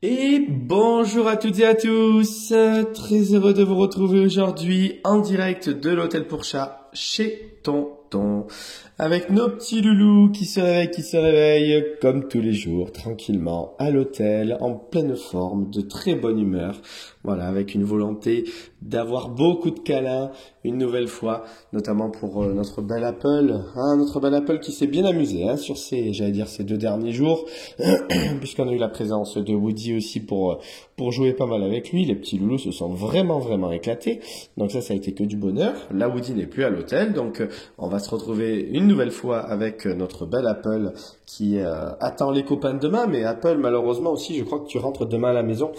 Et bonjour à toutes et à tous, très heureux de vous retrouver aujourd'hui en direct de l'hôtel pour chat chez Tonton, avec nos petits loulous qui se réveillent comme tous les jours, tranquillement à l'hôtel, en pleine forme, de très bonne humeur, voilà, avec une volonté d'avoir beaucoup de câlins une nouvelle fois, notamment pour notre bel Apple qui s'est bien amusé sur ces 2 derniers jours, puisqu'on a eu la présence de Woody aussi pour jouer pas mal avec lui. Les petits loulous se sont vraiment éclatés, donc ça a été que du bonheur. Là, Woody n'est plus à l'hôtel, donc on va se retrouver une nouvelle fois avec notre bel Apple qui attend les copains de demain, mais Apple malheureusement aussi, je crois que tu rentres demain à la maison,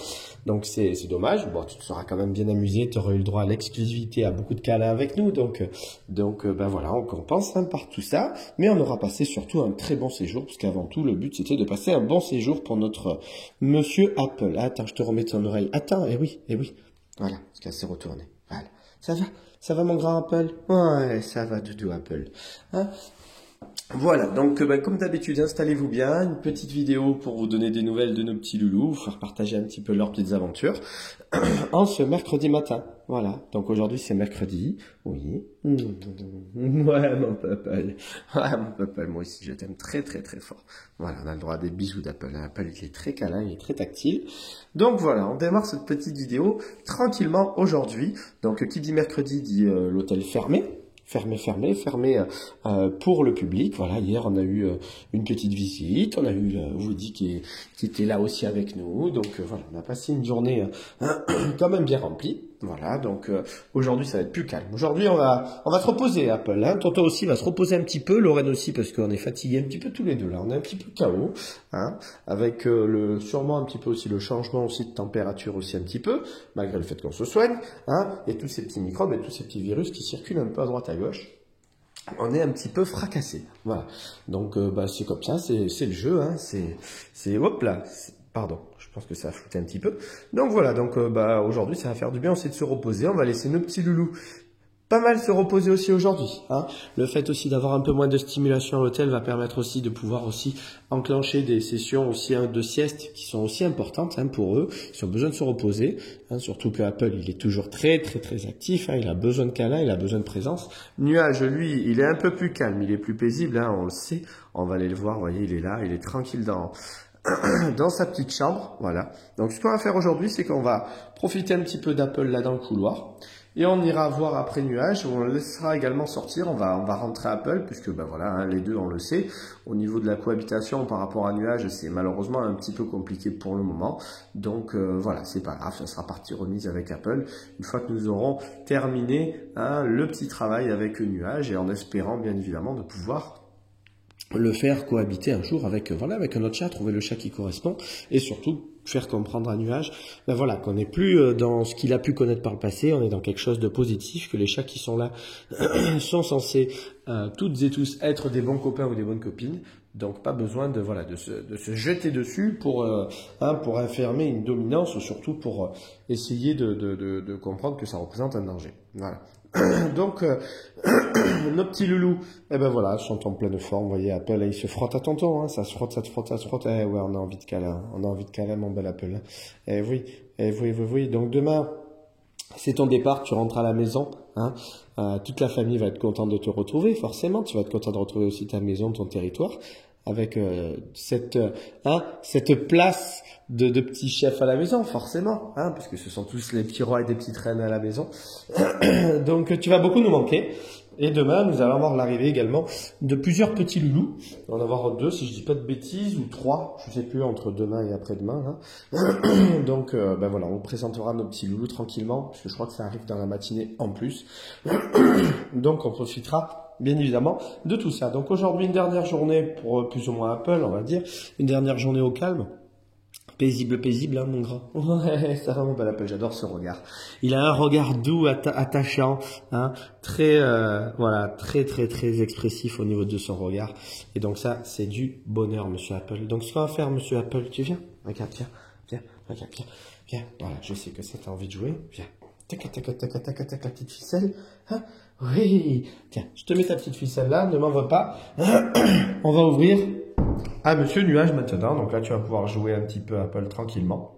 donc c'est dommage. Bon, tu te seras quand même bien amusé, tu auras eu le droit à l'exclusivité, à beaucoup de câlins avec nous, donc ben voilà, on compense par tout ça, mais on aura passé surtout un très bon séjour, parce qu'avant tout le but c'était de passer un bon séjour pour notre monsieur Apple. Attends, je te remets ton oreille. Attends, eh oui, voilà, parce qu'elle s'est retournée. Voilà, ça va mon grand Apple? Ouais, ça va doudou Apple. Hein? Voilà, donc comme d'habitude, installez-vous bien, une petite vidéo pour vous donner des nouvelles de nos petits loulous, vous faire partager un petit peu leurs petites aventures, en ce mercredi matin. Voilà, donc aujourd'hui c'est mercredi, oui. Ouais, mon Apple, moi aussi je t'aime très fort. Voilà, on a le droit à des bisous d'Apple. Apple, il est très câlin, il est très tactile. Donc voilà, on démarre cette petite vidéo tranquillement aujourd'hui. Donc qui dit mercredi dit l'hôtel fermé. Fermé pour le public. Voilà, hier on a eu une petite visite, on a eu Woody qui était là aussi avec nous, donc voilà, on a passé une journée quand même bien remplie. Voilà, donc aujourd'hui ça va être plus calme. Aujourd'hui on va se reposer Apple, Tonton aussi va se reposer un petit peu, Lorraine aussi parce qu'on est fatigué un petit peu tous les deux là, on est un petit peu KO, avec sûrement un petit peu aussi le changement aussi de température aussi un petit peu, malgré le fait qu'on se soigne, et tous ces petits microbes et tous ces petits virus qui circulent un peu à droite à gauche. On est un petit peu fracassé, voilà. Donc c'est comme ça, c'est le jeu, c'est hop là. Pardon, je pense que ça a flouté un petit peu. Donc voilà, donc aujourd'hui ça va faire du bien aussi de se reposer. On va laisser nos petits loulous pas mal se reposer aussi aujourd'hui. Le fait aussi d'avoir un peu moins de stimulation à l'hôtel va permettre aussi de pouvoir aussi enclencher des sessions aussi de sieste qui sont aussi importantes pour eux. Ils ont besoin de se reposer. Surtout que Apple, il est toujours très actif. Il a besoin de câlin, il a besoin de présence. Nuage, lui, il est un peu plus calme, il est plus paisible. On le sait. On va aller le voir. Vous voyez, il est là, il est tranquille dans sa petite chambre. Voilà. Donc ce qu'on va faire aujourd'hui, c'est qu'on va profiter un petit peu d'Apple là dans le couloir. Et on ira voir après Nuage, on le laissera également sortir, on va rentrer Apple, puisque voilà, les deux on le sait, au niveau de la cohabitation par rapport à Nuage, c'est malheureusement un petit peu compliqué pour le moment, donc voilà, c'est pas grave, ça sera partie remise avec Apple, une fois que nous aurons terminé le petit travail avec Nuage, et en espérant bien évidemment de pouvoir le faire cohabiter un jour avec un autre chat, trouver le chat qui correspond, et surtout faire comprendre à Nuage qu'on n'est plus dans ce qu'il a pu connaître par le passé, on est dans quelque chose de positif, que les chats qui sont là sont censés toutes et tous être des bons copains ou des bonnes copines, donc pas besoin de se jeter dessus pour affirmer une dominance, ou surtout pour essayer de comprendre que ça représente un danger. Voilà. Donc nos petits loulous, voilà, sont en pleine forme. Vous voyez, Apple, là, il se frotte à tonton, ça se frotte. Ouais, on a envie de câlin, mon bel Apple. Oui. Donc demain, c'est ton départ, tu rentres à la maison. Toute la famille va être contente de te retrouver, forcément. Tu vas être content de retrouver aussi ta maison, ton territoire, avec cette place de petits chefs à la maison, forcément, parce que ce sont tous les petits rois et des petites reines à la maison. Donc tu vas beaucoup nous manquer. Et demain, nous allons avoir l'arrivée également de plusieurs petits loulous. On va en avoir 2, si je dis pas de bêtises, ou 3, je sais plus, entre demain et après-demain. Donc, voilà, on vous présentera nos petits loulous tranquillement, parce que je crois que ça arrive dans la matinée en plus. Donc, on profitera, bien évidemment, de tout ça. Donc, aujourd'hui, une dernière journée pour plus ou moins Apple, on va dire. Une dernière journée au calme. Paisible, mon grand. Ouais, ça va mon bel Apple, j'adore ce regard. Il a un regard doux, attachant, très expressif au niveau de son regard. Et donc ça, c'est du bonheur, monsieur Apple. Donc ce qu'on va faire, monsieur Apple, tu viens? Regarde, viens. Voilà, je sais que ça t'as envie de jouer. Viens. tac, tac, tac, tac, tac, tac, la petite ficelle. Hein? Oui. Tiens, je te mets ta petite ficelle là, ne m'en veux pas. On va ouvrir à Monsieur Nuage maintenant. Donc là, tu vas pouvoir jouer un petit peu Apple tranquillement.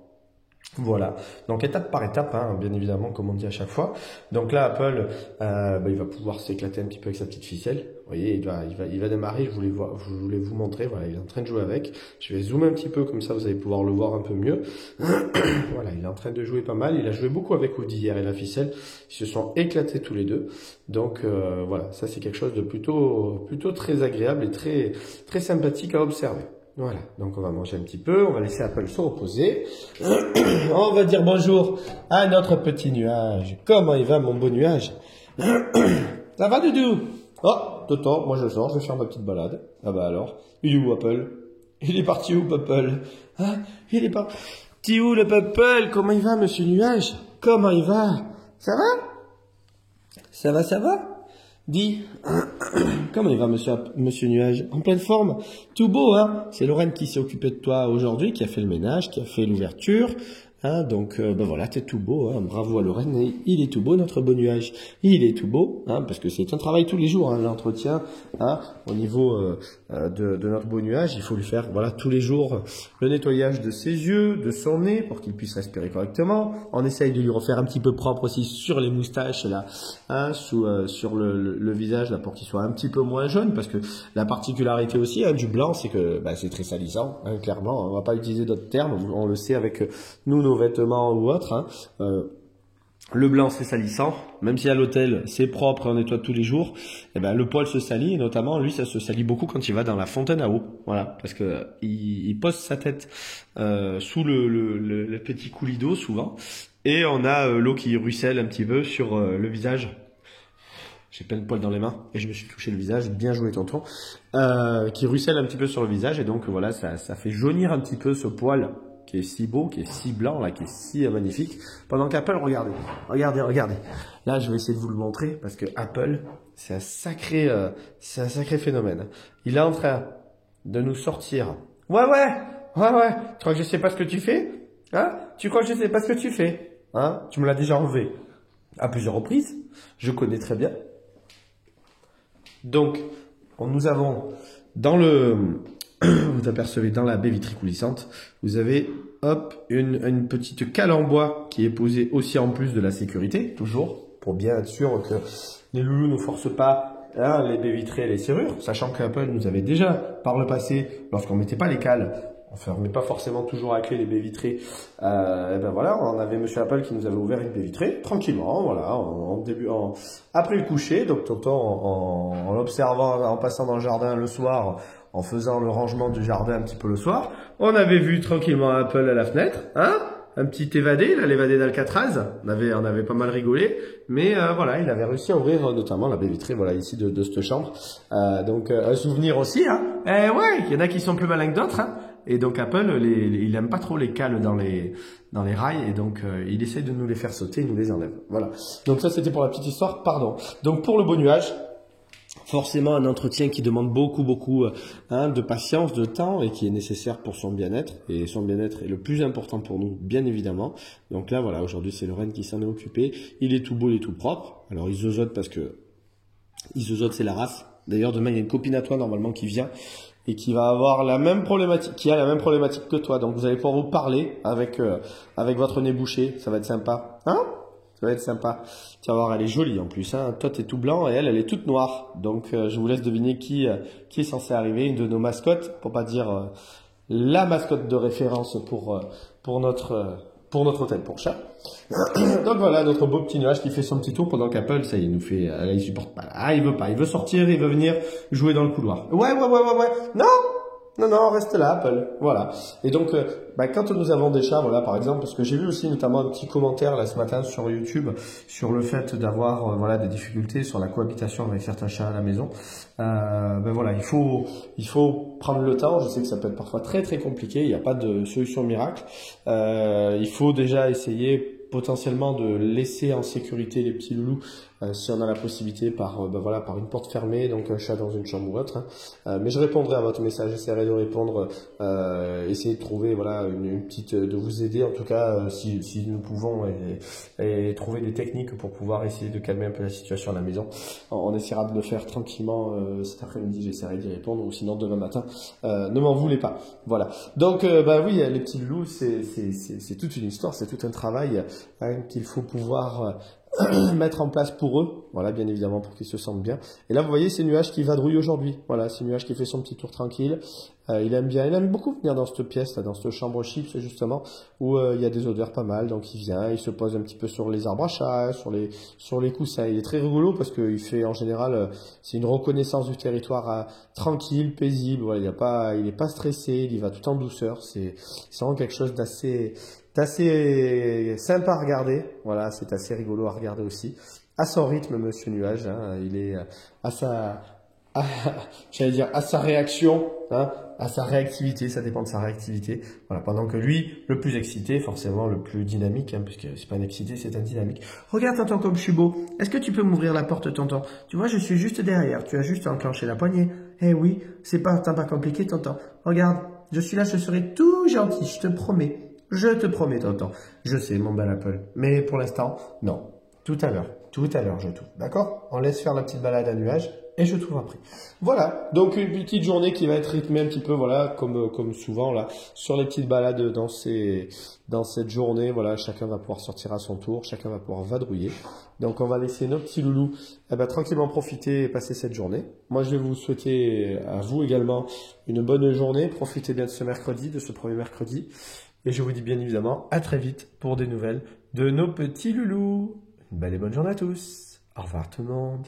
Voilà, donc étape par étape, hein, bien évidemment, comme on dit à chaque fois. Donc là, Apple, il va pouvoir s'éclater un petit peu avec sa petite ficelle. Vous voyez, il va démarrer. Je voulais vous montrer. Voilà, il est en train de jouer avec. Je vais zoomer un petit peu, comme ça, vous allez pouvoir le voir un peu mieux. Voilà, il est en train de jouer pas mal. Il a joué beaucoup avec Woody hier et la ficelle. Ils se sont éclatés tous les deux. Donc voilà, ça c'est quelque chose de plutôt très agréable et très sympathique à observer. Voilà, donc on va manger un petit peu, on va laisser Apple se reposer. On va dire bonjour à notre petit nuage. Comment il va, mon beau nuage? Ça va, Doudou? Oh, Toto, moi je sors, je vais faire ma petite balade. Ah bah alors, il est où Apple? Il est parti où, Apple? Hein? Il est parti où, le Apple? Comment il va, monsieur Nuage? Comment il va? Ça va? Ça va? Dis, comment il va, monsieur Nuage? En pleine forme? Tout beau, hein? C'est Lorraine qui s'est occupée de toi aujourd'hui, qui a fait le ménage, qui a fait l'ouverture. Hein, donc, voilà, t'es tout beau, hein, bravo à Lorraine. Et il est tout beau, notre beau nuage. Il est tout beau, hein, parce que c'est un travail tous les jours, hein, l'entretien, hein, au niveau de notre beau nuage. Il faut lui faire, voilà, tous les jours le nettoyage de ses yeux, de son nez, pour qu'il puisse respirer correctement. On essaye de lui refaire un petit peu propre aussi sur les moustaches, là, hein, sur le visage, là, pour qu'il soit un petit peu moins jaune, parce que la particularité aussi, hein, du blanc, c'est que c'est très salissant, hein, clairement. On va pas utiliser d'autres termes, on le sait avec nos vêtements ou autres. Hein. Le blanc, c'est salissant. Même si à l'hôtel, c'est propre et on nettoie tous les jours, le poil se salit. Et notamment, lui, ça se salit beaucoup quand il va dans la fontaine à eau. Voilà, parce que il pose sa tête sous le petit coulis d'eau, souvent. Et on a l'eau qui ruisselle un petit peu sur le visage. J'ai plein de poils dans les mains et je me suis touché le visage. Bien joué, tonton. Qui ruisselle un petit peu sur le visage. Et donc, voilà, ça fait jaunir un petit peu ce poil qui est si beau, qui est si blanc, là, qui est si magnifique. Pendant qu'Apple, regardez. Là, je vais essayer de vous le montrer parce que Apple, c'est un sacré phénomène. Il est en train de nous sortir. Ouais. Tu crois que je sais pas ce que tu fais? Hein? Tu crois que je sais pas ce que tu fais? Hein? Tu me l'as déjà enlevé à plusieurs reprises. Je connais très bien. Donc, nous avons dans vous apercevez dans la baie vitrée coulissante, vous avez une petite cale en bois qui est posée aussi en plus de la sécurité, toujours, pour bien être sûr que les loulous ne forcent pas les baies vitrées et les serrures, sachant qu'Apple nous avait déjà, par le passé, lorsqu'on ne mettait pas les cales, on ne fermait pas forcément toujours à clé les baies vitrées, voilà, on avait Monsieur Apple qui nous avait ouvert une baie vitrée, tranquillement, voilà, après le coucher, donc tonton, en l'observant, en passant dans le jardin le soir, en faisant le rangement du jardin un petit peu le soir, on avait vu tranquillement Apple à la fenêtre, hein, un petit évadé, là, l'évadé d'Alcatraz, on avait pas mal rigolé, mais voilà, il avait réussi à ouvrir notamment la baie vitrée, voilà, ici de cette chambre, donc un souvenir aussi, hein, ouais, il y en a qui sont plus malins que d'autres, hein, et donc Apple, il aime pas trop les cales dans les rails, et donc il essaye de nous les faire sauter, il nous les enlève, voilà. Donc ça c'était pour la petite histoire, pardon. Donc pour le beau nuage, forcément un entretien qui demande beaucoup de patience, de temps et qui est nécessaire pour son bien-être. Et son bien-être est le plus important pour nous, bien évidemment. Donc là, voilà, aujourd'hui c'est Lorraine qui s'en est occupée. Il est tout beau, il est tout propre. Alors il zozote parce que c'est la race. D'ailleurs, demain il y a une copine à toi normalement qui vient et qui va avoir la même problématique, que toi. Donc vous allez pouvoir vous parler avec votre nez bouché. Ça va être sympa, hein? Ça va être sympa. Tu vas voir, elle est jolie en plus. Hein. Toi, t'es tout blanc et elle est toute noire. Donc, je vous laisse deviner qui est censé arriver. Une de nos mascottes, pour pas dire la mascotte de référence pour notre hôtel pour chat. Donc voilà, notre beau petit nuage qui fait son petit tour pendant qu'Apple, ça, il supporte pas. Ah, il veut pas. Il veut sortir, il veut venir jouer dans le couloir. Ouais. Non, reste là, Apple. Voilà. Et donc, quand nous avons des chats, voilà, par exemple, parce que j'ai vu aussi notamment un petit commentaire là ce matin sur YouTube sur le fait d'avoir des difficultés sur la cohabitation avec certains chats à la maison. Voilà, il faut prendre le temps. Je sais que ça peut être parfois très très compliqué. Il n'y a pas de solution miracle. Il faut déjà essayer potentiellement de laisser en sécurité les petits loulous si on a la possibilité par une porte fermée, donc un chat dans une chambre ou autre. Mais je répondrai à votre message, j'essaierai de répondre, essayer de trouver une petite, de vous aider en tout cas si nous pouvons et trouver des techniques pour pouvoir essayer de calmer un peu la situation à la maison. On essaiera de le faire tranquillement cet après-midi, j'essaierai d'y répondre ou sinon demain matin. Ne m'en voulez pas. Voilà. Donc oui, les petits loulous, c'est toute une histoire, c'est tout un travail qu'il faut pouvoir mettre en place pour eux, voilà, bien évidemment, pour qu'ils se sentent bien. Et là, vous voyez, c'est Nuage qui vadrouille aujourd'hui. Voilà, c'est Nuage qui fait son petit tour tranquille. Il aime beaucoup venir dans cette pièce, là, dans cette chambre chips, justement, où il y a des odeurs pas mal. Donc, il vient, il se pose un petit peu sur les arbres à chat, sur les coussins. Il est très rigolo parce qu'il fait, en général, c'est une reconnaissance du territoire tranquille, paisible. Voilà, il est pas stressé, il y va tout en douceur. C'est vraiment quelque chose d'assez sympa à regarder. Voilà, c'est assez rigolo à regarder aussi. À son rythme, Monsieur Nuage, hein, il est à sa réaction, hein, à sa réactivité, ça dépend de sa réactivité. Voilà, pendant que lui, le plus excité, forcément le plus dynamique, hein, puisque c'est pas un excité, c'est un dynamique. Regarde, tonton, comme je suis beau. Est-ce que tu peux m'ouvrir la porte, tonton? Tu vois, je suis juste derrière. Tu as juste à enclencher la poignée. Eh oui, c'est pas compliqué, tonton. Regarde, je suis là, je serai tout gentil, je te promets. Je te promets, tonton. Je sais, mon bel Apple. Mais pour l'instant, non. Tout à l'heure, je t'ouvre. D'accord? On laisse faire la petite balade à Nuage et je t'ouvre après. Voilà. Donc, une petite journée qui va être rythmée un petit peu, voilà, comme souvent, là, sur les petites balades dans cette journée. Voilà, chacun va pouvoir sortir à son tour. Chacun va pouvoir vadrouiller. Donc, on va laisser nos petits loulous, tranquillement profiter et passer cette journée. Moi, je vais vous souhaiter à vous également une bonne journée. Profitez bien de ce mercredi, de ce premier mercredi. Et je vous dis bien évidemment à très vite pour des nouvelles de nos petits loulous. Une belle et bonne journée à tous. Au revoir tout le monde.